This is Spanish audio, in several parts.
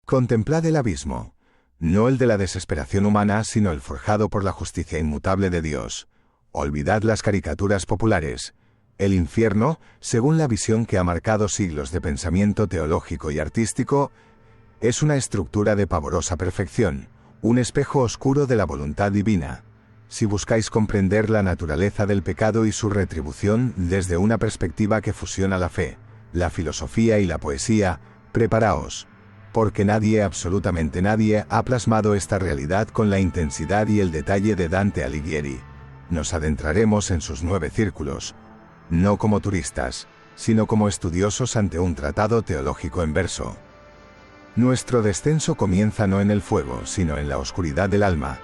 Contemplad el abismo, no el de la desesperación humana, sino el forjado por la justicia inmutable de Dios. Olvidad las caricaturas populares. El infierno, según la visión que ha marcado siglos de pensamiento teológico y artístico, es una estructura de pavorosa perfección, un espejo oscuro de la voluntad divina. Si buscáis comprender la naturaleza del pecado y su retribución desde una perspectiva que fusiona la fe, la filosofía y la poesía, preparaos, porque nadie, absolutamente nadie, ha plasmado esta realidad con la intensidad y el detalle de Dante Alighieri. Nos adentraremos en sus 9 círculos, no como turistas, sino como estudiosos ante un tratado teológico en verso. Nuestro descenso comienza no en el fuego, sino en la oscuridad del alma.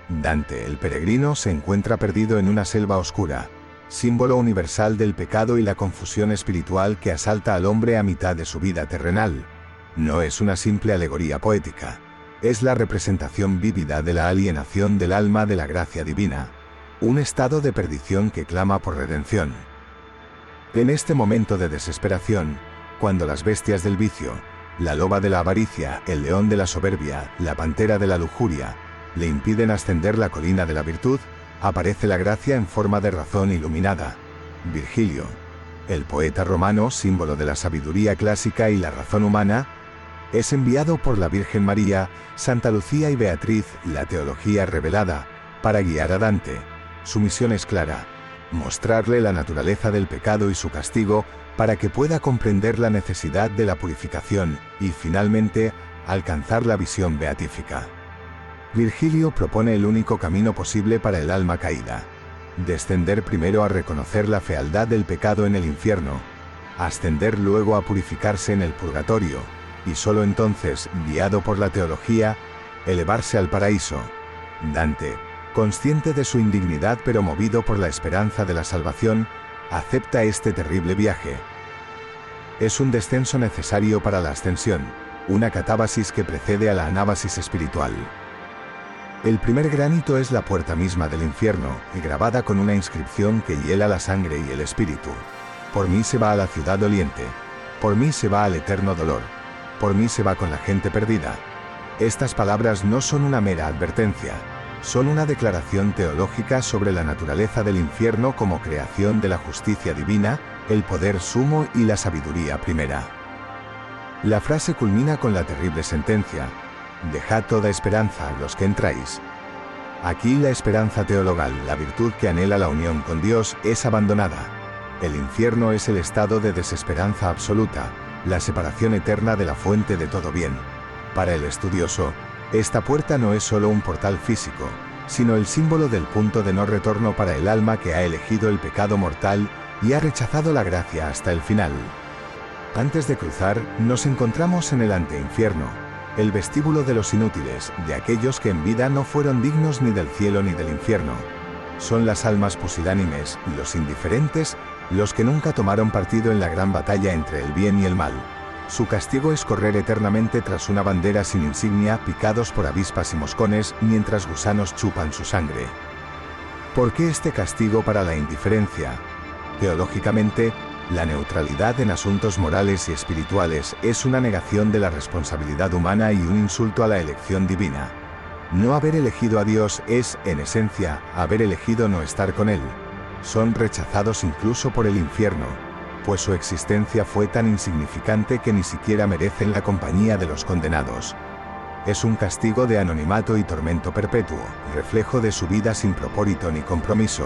Dante, el peregrino, se encuentra perdido en una selva oscura, símbolo universal del pecado y la confusión espiritual que asalta al hombre a mitad de su vida terrenal. No es una simple alegoría poética, es la representación vívida de la alienación del alma de la gracia divina, un estado de perdición que clama por redención. En este momento de desesperación, cuando las bestias del vicio, la loba de la avaricia, el león de la soberbia, la pantera de la lujuria, le impiden ascender la colina de la virtud, aparece la gracia en forma de razón iluminada. Virgilio, el poeta romano, símbolo de la sabiduría clásica y la razón humana, es enviado por la Virgen María, Santa Lucía y Beatriz, la teología revelada, para guiar a Dante. Su misión es clara: mostrarle la naturaleza del pecado y su castigo para que pueda comprender la necesidad de la purificación y, finalmente, alcanzar la visión beatífica. Virgilio propone el único camino posible para el alma caída: descender primero a reconocer la fealdad del pecado en el infierno, ascender luego a purificarse en el purgatorio, y solo entonces, guiado por la teología, elevarse al paraíso. Dante, consciente de su indignidad pero movido por la esperanza de la salvación, acepta este terrible viaje. Es un descenso necesario para la ascensión, una catábasis que precede a la anábasis espiritual. El primer granito es la puerta misma del infierno, y grabada con una inscripción que hiela la sangre y el espíritu. Por mí se va a la ciudad doliente, por mí se va al eterno dolor, por mí se va con la gente perdida. Estas palabras no son una mera advertencia, son una declaración teológica sobre la naturaleza del infierno como creación de la justicia divina, el poder sumo y la sabiduría primera. La frase culmina con la terrible sentencia: dejad toda esperanza a los que entráis. Aquí la esperanza teologal, la virtud que anhela la unión con Dios, es abandonada. El infierno es el estado de desesperanza absoluta, la separación eterna de la fuente de todo bien. Para el estudioso, esta puerta no es solo un portal físico, sino el símbolo del punto de no retorno para el alma que ha elegido el pecado mortal y ha rechazado la gracia hasta el final. Antes de cruzar, nos encontramos en el anteinfierno, el vestíbulo de los inútiles, de aquellos que en vida no fueron dignos ni del cielo ni del infierno. Son las almas pusilánimes, los indiferentes, los que nunca tomaron partido en la gran batalla entre el bien y el mal. Su castigo es correr eternamente tras una bandera sin insignia, picados por avispas y moscones, mientras gusanos chupan su sangre. ¿Por qué este castigo para la indiferencia? Teológicamente, la neutralidad en asuntos morales y espirituales es una negación de la responsabilidad humana y un insulto a la elección divina. No haber elegido a Dios es, en esencia, haber elegido no estar con Él. Son rechazados incluso por el infierno, pues su existencia fue tan insignificante que ni siquiera merecen la compañía de los condenados. Es un castigo de anonimato y tormento perpetuo, reflejo de su vida sin propósito ni compromiso.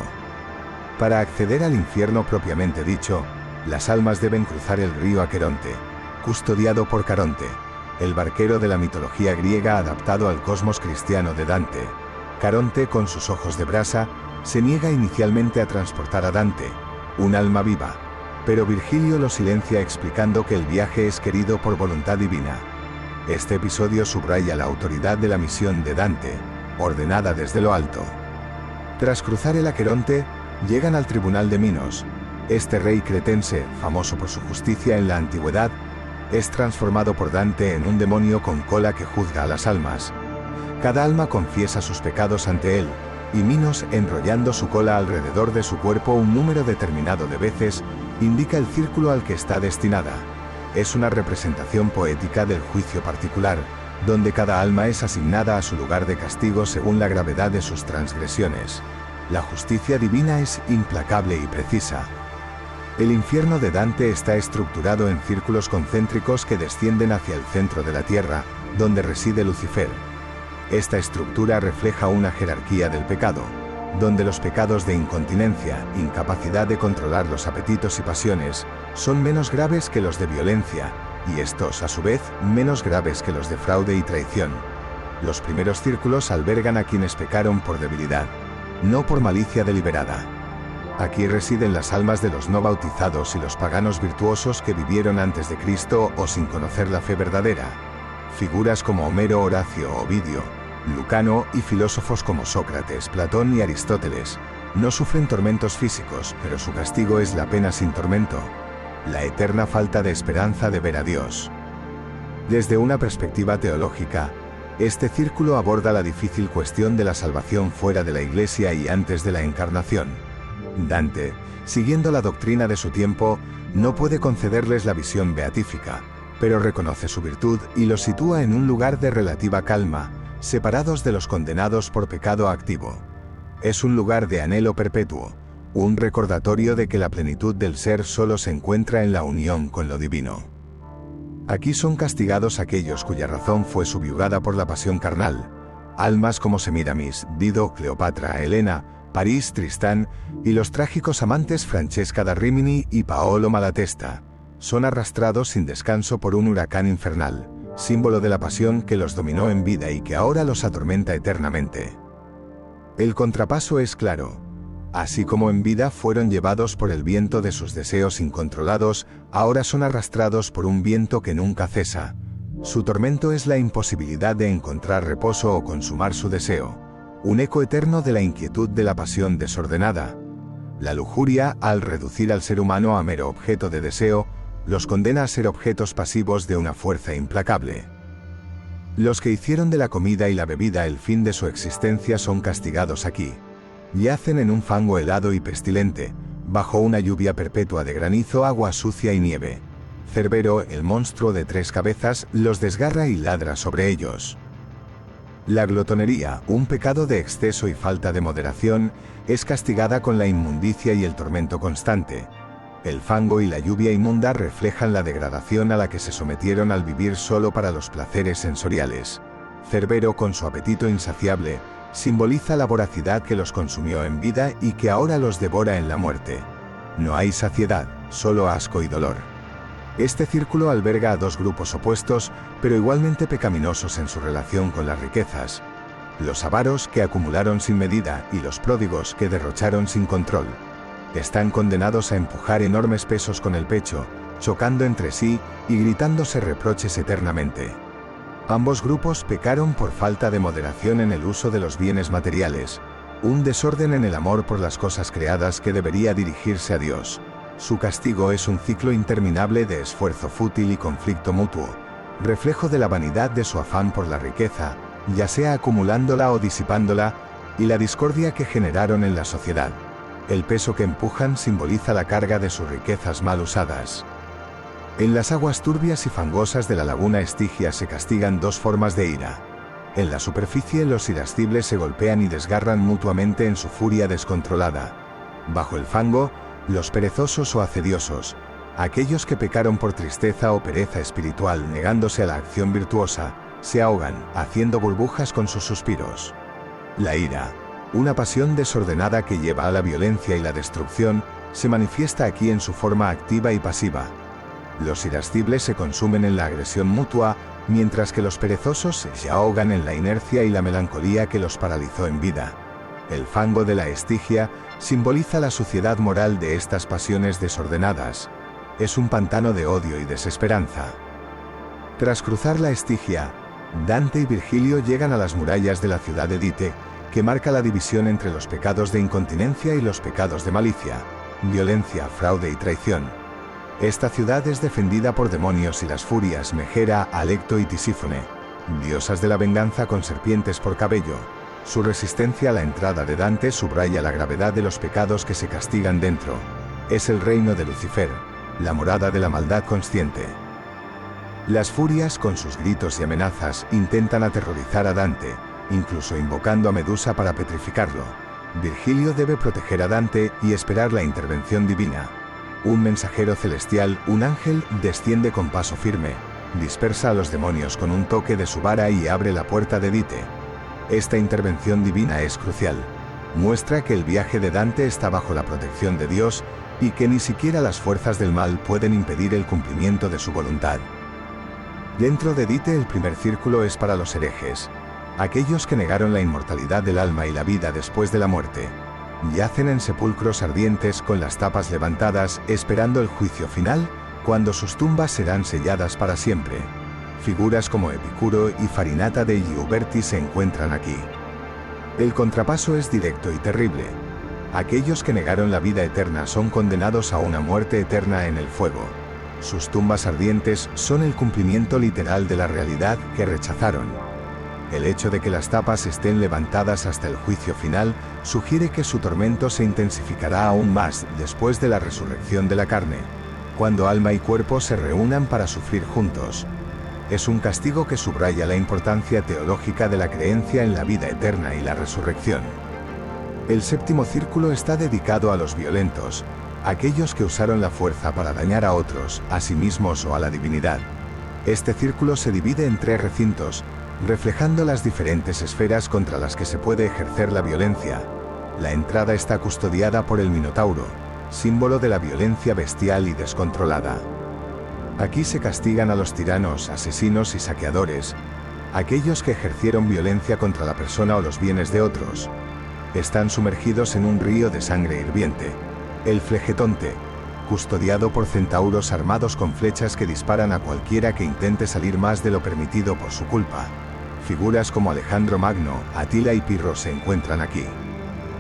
Para acceder al infierno propiamente dicho, las almas deben cruzar el río Aqueronte, custodiado por Caronte, el barquero de la mitología griega adaptado al cosmos cristiano de Dante. Caronte, con sus ojos de brasa, se niega inicialmente a transportar a Dante, un alma viva, pero Virgilio lo silencia explicando que el viaje es querido por voluntad divina. Este episodio subraya la autoridad de la misión de Dante, ordenada desde lo alto. Tras cruzar el Aqueronte, llegan al tribunal de Minos. Este rey cretense, famoso por su justicia en la antigüedad, es transformado por Dante en un demonio con cola que juzga a las almas. Cada alma confiesa sus pecados ante él, y Minos, enrollando su cola alrededor de su cuerpo un número determinado de veces, indica el círculo al que está destinada. Es una representación poética del juicio particular, donde cada alma es asignada a su lugar de castigo según la gravedad de sus transgresiones. La justicia divina es implacable y precisa. El infierno de Dante está estructurado en círculos concéntricos que descienden hacia el centro de la tierra, donde reside Lucifer. Esta estructura refleja una jerarquía del pecado, donde los pecados de incontinencia, incapacidad de controlar los apetitos y pasiones, son menos graves que los de violencia, y estos, a su vez, menos graves que los de fraude y traición. Los primeros círculos albergan a quienes pecaron por debilidad, no por malicia deliberada. Aquí residen las almas de los no bautizados y los paganos virtuosos que vivieron antes de Cristo o sin conocer la fe verdadera. Figuras como Homero, Horacio, Ovidio, Lucano y filósofos como Sócrates, Platón y Aristóteles no sufren tormentos físicos, pero su castigo es la pena sin tormento, la eterna falta de esperanza de ver a Dios. Desde una perspectiva teológica, este círculo aborda la difícil cuestión de la salvación fuera de la Iglesia y antes de la encarnación. Dante, siguiendo la doctrina de su tiempo, no puede concederles la visión beatífica, pero reconoce su virtud y los sitúa en un lugar de relativa calma, separados de los condenados por pecado activo. Es un lugar de anhelo perpetuo, un recordatorio de que la plenitud del ser solo se encuentra en la unión con lo divino. Aquí son castigados aquellos cuya razón fue subyugada por la pasión carnal, almas como Semíramis, Dido, Cleopatra, Helena, París, Tristán y los trágicos amantes Francesca da Rimini y Paolo Malatesta. Son arrastrados sin descanso por un huracán infernal, símbolo de la pasión que los dominó en vida y que ahora los atormenta eternamente. El contrapaso es claro. Así como en vida fueron llevados por el viento de sus deseos incontrolados, ahora son arrastrados por un viento que nunca cesa. Su tormento es la imposibilidad de encontrar reposo o consumar su deseo, un eco eterno de la inquietud de la pasión desordenada. La lujuria, al reducir al ser humano a mero objeto de deseo, los condena a ser objetos pasivos de una fuerza implacable. Los que hicieron de la comida y la bebida el fin de su existencia son castigados aquí. Yacen en un fango helado y pestilente, bajo una lluvia perpetua de granizo, agua sucia y nieve. Cerbero, el monstruo de 3 cabezas, los desgarra y ladra sobre ellos. La glotonería, un pecado de exceso y falta de moderación, es castigada con la inmundicia y el tormento constante. El fango y la lluvia inmunda reflejan la degradación a la que se sometieron al vivir solo para los placeres sensoriales. Cerbero, con su apetito insaciable, simboliza la voracidad que los consumió en vida y que ahora los devora en la muerte. No hay saciedad, solo asco y dolor. Este círculo alberga a 2 grupos opuestos, pero igualmente pecaminosos en su relación con las riquezas: los avaros, que acumularon sin medida, y los pródigos, que derrocharon sin control. Están condenados a empujar enormes pesos con el pecho, chocando entre sí y gritándose reproches eternamente. Ambos grupos pecaron por falta de moderación en el uso de los bienes materiales, un desorden en el amor por las cosas creadas que debería dirigirse a Dios. Su castigo es un ciclo interminable de esfuerzo fútil y conflicto mutuo, reflejo de la vanidad de su afán por la riqueza, ya sea acumulándola o disipándola, y la discordia que generaron en la sociedad. El peso que empujan simboliza la carga de sus riquezas mal usadas. En las aguas turbias y fangosas de la laguna Estigia se castigan 2 formas de ira. En la superficie, los irascibles se golpean y desgarran mutuamente en su furia descontrolada. Bajo el fango, los perezosos o acediosos, aquellos que pecaron por tristeza o pereza espiritual negándose a la acción virtuosa, se ahogan, haciendo burbujas con sus suspiros. La ira, una pasión desordenada que lleva a la violencia y la destrucción, se manifiesta aquí en su forma activa y pasiva. Los irascibles se consumen en la agresión mutua, mientras que los perezosos se ahogan en la inercia y la melancolía que los paralizó en vida. El fango de la Estigia simboliza la suciedad moral de estas pasiones desordenadas. Es un pantano de odio y desesperanza. Tras cruzar la Estigia, Dante y Virgilio llegan a las murallas de la ciudad de Dite, que marca la división entre los pecados de incontinencia y los pecados de malicia, violencia, fraude y traición. Esta ciudad es defendida por demonios y las furias Megera, Alecto y Tisífone, diosas de la venganza con serpientes por cabello. Su resistencia a la entrada de Dante subraya la gravedad de los pecados que se castigan dentro. Es el reino de Lucifer, la morada de la maldad consciente. Las furias, con sus gritos y amenazas, intentan aterrorizar a Dante, incluso invocando a Medusa para petrificarlo. Virgilio debe proteger a Dante y esperar la intervención divina. Un mensajero celestial, un ángel, desciende con paso firme, dispersa a los demonios con un toque de su vara y abre la puerta de Dite. Esta intervención divina es crucial. Muestra que el viaje de Dante está bajo la protección de Dios y que ni siquiera las fuerzas del mal pueden impedir el cumplimiento de su voluntad. Dentro de Dite el primer círculo es para los herejes, aquellos que negaron la inmortalidad del alma y la vida después de la muerte. Yacen en sepulcros ardientes con las tapas levantadas, esperando el juicio final, cuando sus tumbas serán selladas para siempre. Figuras como Epicuro y Farinata de Giuberti se encuentran aquí. El contrapaso es directo y terrible. Aquellos que negaron la vida eterna son condenados a una muerte eterna en el fuego. Sus tumbas ardientes son el cumplimiento literal de la realidad que rechazaron. El hecho de que las tapas estén levantadas hasta el juicio final sugiere que su tormento se intensificará aún más después de la resurrección de la carne, cuando alma y cuerpo se reúnan para sufrir juntos. Es un castigo que subraya la importancia teológica de la creencia en la vida eterna y la resurrección. El séptimo círculo está dedicado a los violentos, aquellos que usaron la fuerza para dañar a otros, a sí mismos o a la divinidad. Este círculo se divide en 3 recintos, reflejando las diferentes esferas contra las que se puede ejercer la violencia. La entrada está custodiada por el Minotauro, símbolo de la violencia bestial y descontrolada. Aquí se castigan a los tiranos, asesinos y saqueadores, aquellos que ejercieron violencia contra la persona o los bienes de otros. Están sumergidos en un río de sangre hirviente. El Flegetonte, custodiado por centauros armados con flechas que disparan a cualquiera que intente salir más de lo permitido por su culpa. Figuras como Alejandro Magno, Atila y Pirro se encuentran aquí.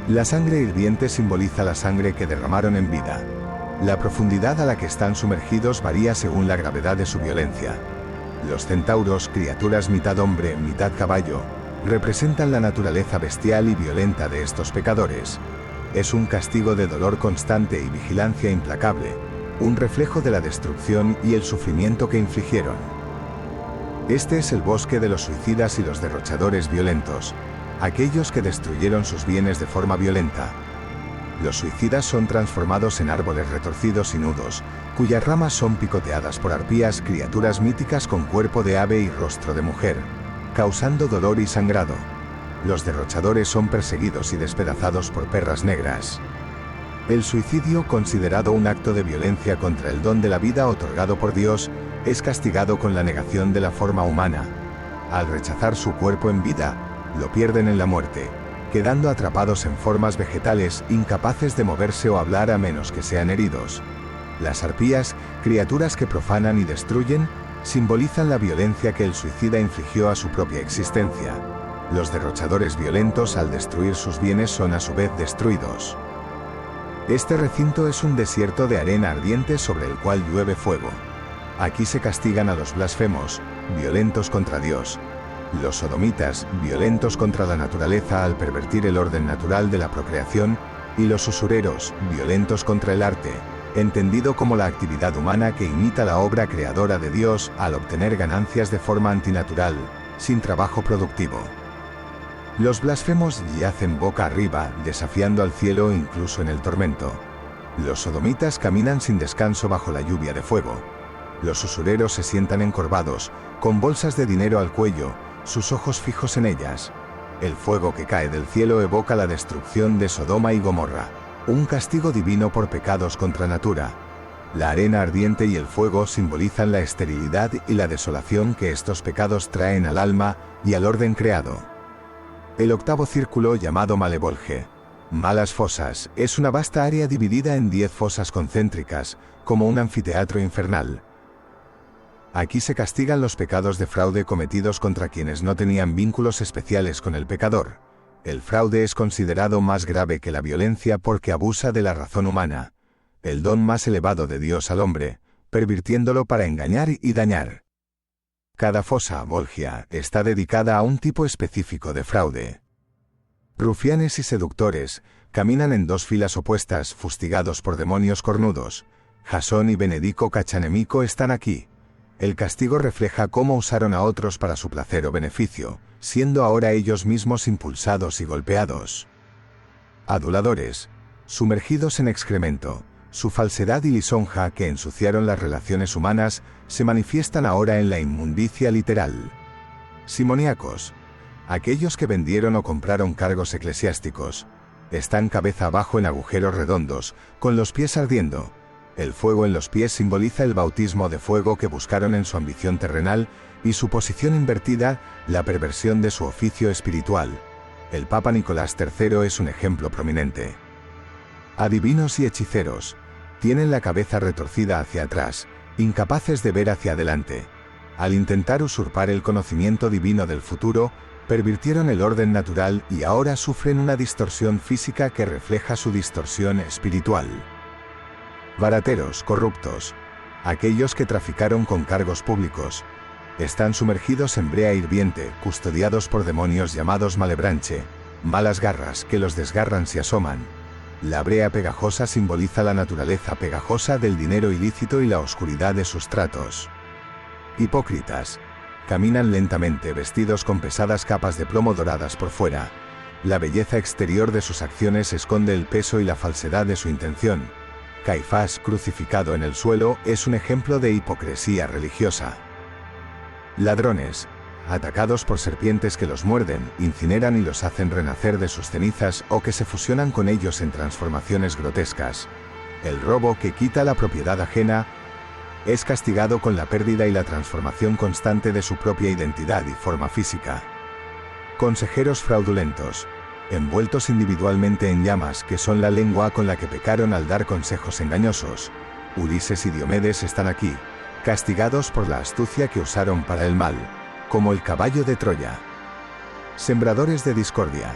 La sangre hirviente simboliza la sangre que derramaron en vida. La profundidad a la que están sumergidos varía según la gravedad de su violencia. Los centauros, criaturas mitad hombre, mitad caballo, representan la naturaleza bestial y violenta de estos pecadores. Es un castigo de dolor constante y vigilancia implacable, un reflejo de la destrucción y el sufrimiento que infligieron. Este es el bosque de los suicidas y los derrochadores violentos, aquellos que destruyeron sus bienes de forma violenta. Los suicidas son transformados en árboles retorcidos y nudos, cuyas ramas son picoteadas por arpías, criaturas míticas con cuerpo de ave y rostro de mujer, causando dolor y sangrado. Los derrochadores son perseguidos y despedazados por perras negras. El suicidio, considerado un acto de violencia contra el don de la vida otorgado por Dios, es castigado con la negación de la forma humana. Al rechazar su cuerpo en vida, lo pierden en la muerte, quedando atrapados en formas vegetales, incapaces de moverse o hablar a menos que sean heridos. Las arpías, criaturas que profanan y destruyen, simbolizan la violencia que el suicida infligió a su propia existencia. Los derrochadores violentos, al destruir sus bienes, son a su vez destruidos. Este recinto es un desierto de arena ardiente sobre el cual llueve fuego. Aquí se castigan a los blasfemos, violentos contra Dios, los sodomitas, violentos contra la naturaleza al pervertir el orden natural de la procreación, y los usureros, violentos contra el arte, entendido como la actividad humana que imita la obra creadora de Dios al obtener ganancias de forma antinatural, sin trabajo productivo. Los blasfemos yacen boca arriba, desafiando al cielo incluso en el tormento. Los sodomitas caminan sin descanso bajo la lluvia de fuego. Los usureros se sientan encorvados, con bolsas de dinero al cuello, sus ojos fijos en ellas. El fuego que cae del cielo evoca la destrucción de Sodoma y Gomorra, un castigo divino por pecados contra natura. La arena ardiente y el fuego simbolizan la esterilidad y la desolación que estos pecados traen al alma y al orden creado. El octavo círculo, llamado Malevolge, malas fosas, es una vasta área dividida en 10 fosas concéntricas, como un anfiteatro infernal. Aquí se castigan los pecados de fraude cometidos contra quienes no tenían vínculos especiales con el pecador. El fraude es considerado más grave que la violencia porque abusa de la razón humana, el don más elevado de Dios al hombre, pervirtiéndolo para engañar y dañar. Cada fosa, Volgia, está dedicada a un tipo específico de fraude. Rufianes y seductores caminan en 2 filas opuestas, fustigados por demonios cornudos. Jasón y Benedico Cachanemico están aquí. El castigo refleja cómo usaron a otros para su placer o beneficio, siendo ahora ellos mismos impulsados y golpeados. Aduladores, sumergidos en excremento, su falsedad y lisonja que ensuciaron las relaciones humanas se manifiestan ahora en la inmundicia literal. Simoníacos, aquellos que vendieron o compraron cargos eclesiásticos, están cabeza abajo en agujeros redondos, con los pies ardiendo. El fuego en los pies simboliza el bautismo de fuego que buscaron en su ambición terrenal y su posición invertida, la perversión de su oficio espiritual. El Papa Nicolás III es un ejemplo prominente. Adivinos y hechiceros, tienen la cabeza retorcida hacia atrás, incapaces de ver hacia adelante. Al intentar usurpar el conocimiento divino del futuro, pervirtieron el orden natural y ahora sufren una distorsión física que refleja su distorsión espiritual. Barateros, corruptos, aquellos que traficaron con cargos públicos, están sumergidos en brea hirviente, custodiados por demonios llamados malebranche, malas garras que los desgarran si asoman. La brea pegajosa simboliza la naturaleza pegajosa del dinero ilícito y la oscuridad de sus tratos. Hipócritas, caminan lentamente vestidos con pesadas capas de plomo doradas por fuera. La belleza exterior de sus acciones esconde el peso y la falsedad de su intención. Caifás, crucificado en el suelo, es un ejemplo de hipocresía religiosa. Ladrones, atacados por serpientes que los muerden, incineran y los hacen renacer de sus cenizas o que se fusionan con ellos en transformaciones grotescas. El robo que quita la propiedad ajena es castigado con la pérdida y la transformación constante de su propia identidad y forma física. Consejeros fraudulentos, envueltos individualmente en llamas que son la lengua con la que pecaron al dar consejos engañosos. Ulises y Diomedes están aquí, castigados por la astucia que usaron para el mal, como el caballo de Troya. Sembradores de discordia,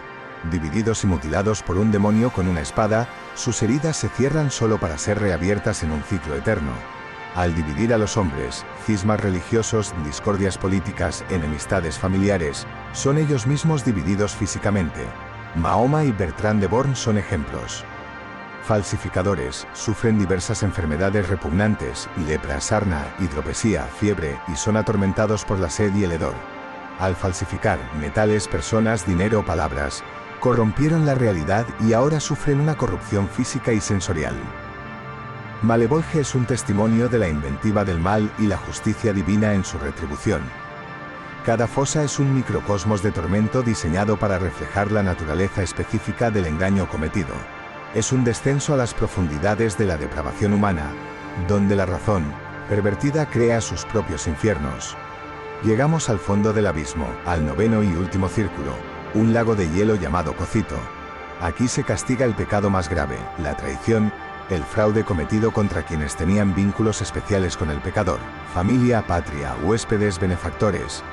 divididos y mutilados por un demonio con una espada, sus heridas se cierran solo para ser reabiertas en un ciclo eterno. Al dividir a los hombres, cismas religiosos, discordias políticas, enemistades familiares, son ellos mismos divididos físicamente. Mahoma y Bertrand de Born son ejemplos. Falsificadores, sufren diversas enfermedades repugnantes, lepra, sarna, hidropesía, fiebre, y son atormentados por la sed y el hedor. Al falsificar metales, personas, dinero, palabras, corrompieron la realidad y ahora sufren una corrupción física y sensorial. Malevolge es un testimonio de la inventiva del mal y la justicia divina en su retribución. Cada fosa es un microcosmos de tormento diseñado para reflejar la naturaleza específica del engaño cometido. Es un descenso a las profundidades de la depravación humana, donde la razón, pervertida, crea sus propios infiernos. Llegamos al fondo del abismo, al noveno y último círculo, un lago de hielo llamado Cocito. Aquí se castiga el pecado más grave, la traición, el fraude cometido contra quienes tenían vínculos especiales con el pecador, familia, patria, huéspedes, benefactores.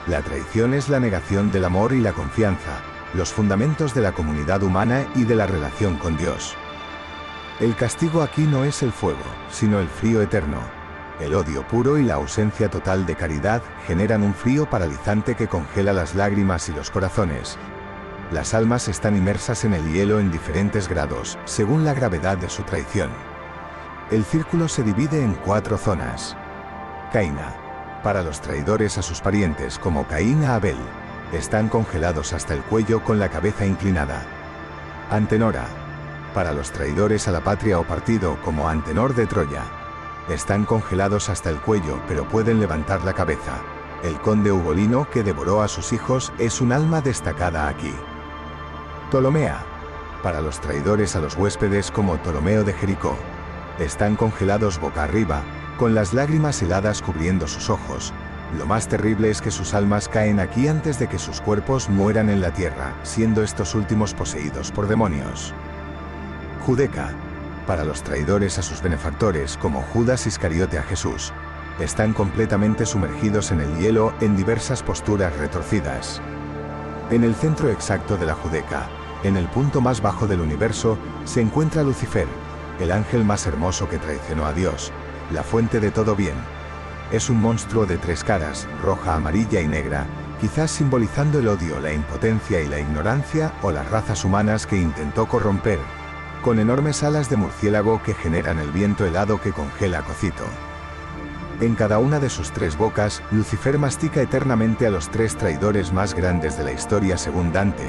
La traición es la negación del amor y la confianza, los fundamentos de la comunidad humana y de la relación con Dios. El castigo aquí no es el fuego, sino el frío eterno. El odio puro y la ausencia total de caridad generan un frío paralizante que congela las lágrimas y los corazones. Las almas están inmersas en el hielo en diferentes grados, según la gravedad de su traición. El círculo se divide en 4 zonas. Caína, para los traidores a sus parientes como Caín a Abel, están congelados hasta el cuello con la cabeza inclinada. Antenora, para los traidores a la patria o partido como Antenor de Troya, están congelados hasta el cuello pero pueden levantar la cabeza. El conde Ugolino que devoró a sus hijos es un alma destacada aquí. Ptolomea, para los traidores a los huéspedes como Ptolomeo de Jericó, están congelados boca arriba, con las lágrimas heladas cubriendo sus ojos. Lo más terrible es que sus almas caen aquí antes de que sus cuerpos mueran en la tierra, siendo estos últimos poseídos por demonios. Judeca, para los traidores a sus benefactores como Judas Iscariote a Jesús, están completamente sumergidos en el hielo en diversas posturas retorcidas. En el centro exacto de la Judeca, en el punto más bajo del universo, se encuentra Lucifer, el ángel más hermoso que traicionó a Dios, la fuente de todo bien. Es un monstruo de 3 caras, roja, amarilla y negra, quizás simbolizando el odio, la impotencia y la ignorancia o las razas humanas que intentó corromper, con enormes alas de murciélago que generan el viento helado que congela Cocito. En cada una de sus 3 bocas, Lucifer mastica eternamente a los 3 traidores más grandes de la historia según Dante: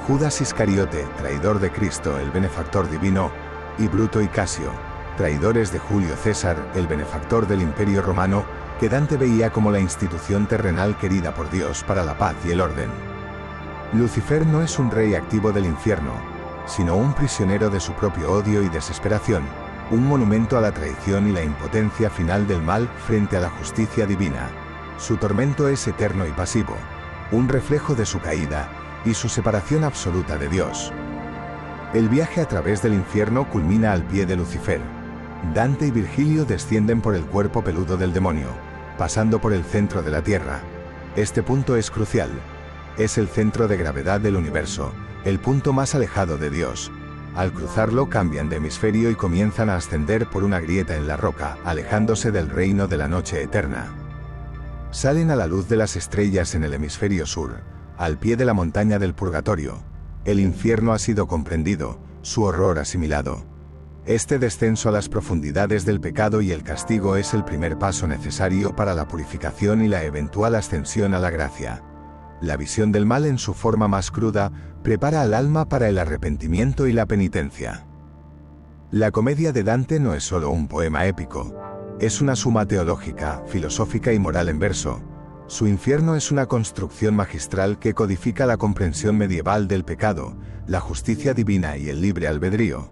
Judas Iscariote, traidor de Cristo, el benefactor divino, y Bruto y Casio, traidores de Julio César, el benefactor del Imperio Romano, que Dante veía como la institución terrenal querida por Dios para la paz y el orden. Lucifer no es un rey activo del infierno, sino un prisionero de su propio odio y desesperación, un monumento a la traición y la impotencia final del mal frente a la justicia divina. Su tormento es eterno y pasivo, un reflejo de su caída y su separación absoluta de Dios. El viaje a través del infierno culmina al pie de Lucifer. Dante y Virgilio descienden por el cuerpo peludo del demonio, pasando por el centro de la Tierra. Este punto es crucial. Es el centro de gravedad del universo, el punto más alejado de Dios. Al cruzarlo cambian de hemisferio y comienzan a ascender por una grieta en la roca, alejándose del reino de la noche eterna. Salen a la luz de las estrellas en el hemisferio sur, al pie de la montaña del purgatorio. El infierno ha sido comprendido, su horror asimilado. Este descenso a las profundidades del pecado y el castigo es el primer paso necesario para la purificación y la eventual ascensión a la gracia. La visión del mal en su forma más cruda prepara al alma para el arrepentimiento y la penitencia. La comedia de Dante no es solo un poema épico, es una suma teológica, filosófica y moral en verso. Su infierno es una construcción magistral que codifica la comprensión medieval del pecado, la justicia divina y el libre albedrío.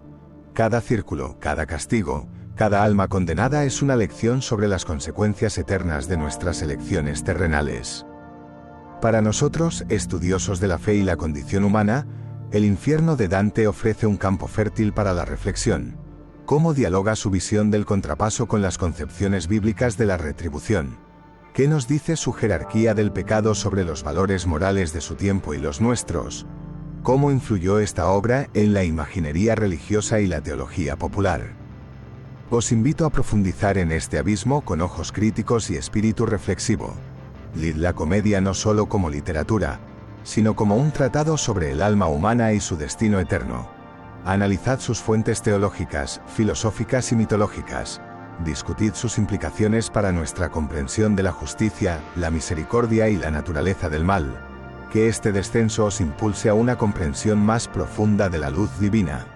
Cada círculo, cada castigo, cada alma condenada es una lección sobre las consecuencias eternas de nuestras elecciones terrenales. Para nosotros, estudiosos de la fe y la condición humana, el infierno de Dante ofrece un campo fértil para la reflexión. ¿Cómo dialoga su visión del contrapaso con las concepciones bíblicas de la retribución? ¿Qué nos dice su jerarquía del pecado sobre los valores morales de su tiempo y los nuestros? ¿Cómo influyó esta obra en la imaginería religiosa y la teología popular? Os invito a profundizar en este abismo con ojos críticos y espíritu reflexivo. Leed la comedia no solo como literatura, sino como un tratado sobre el alma humana y su destino eterno. Analizad sus fuentes teológicas, filosóficas y mitológicas. Discutid sus implicaciones para nuestra comprensión de la justicia, la misericordia y la naturaleza del mal. Que este descenso os impulse a una comprensión más profunda de la luz divina.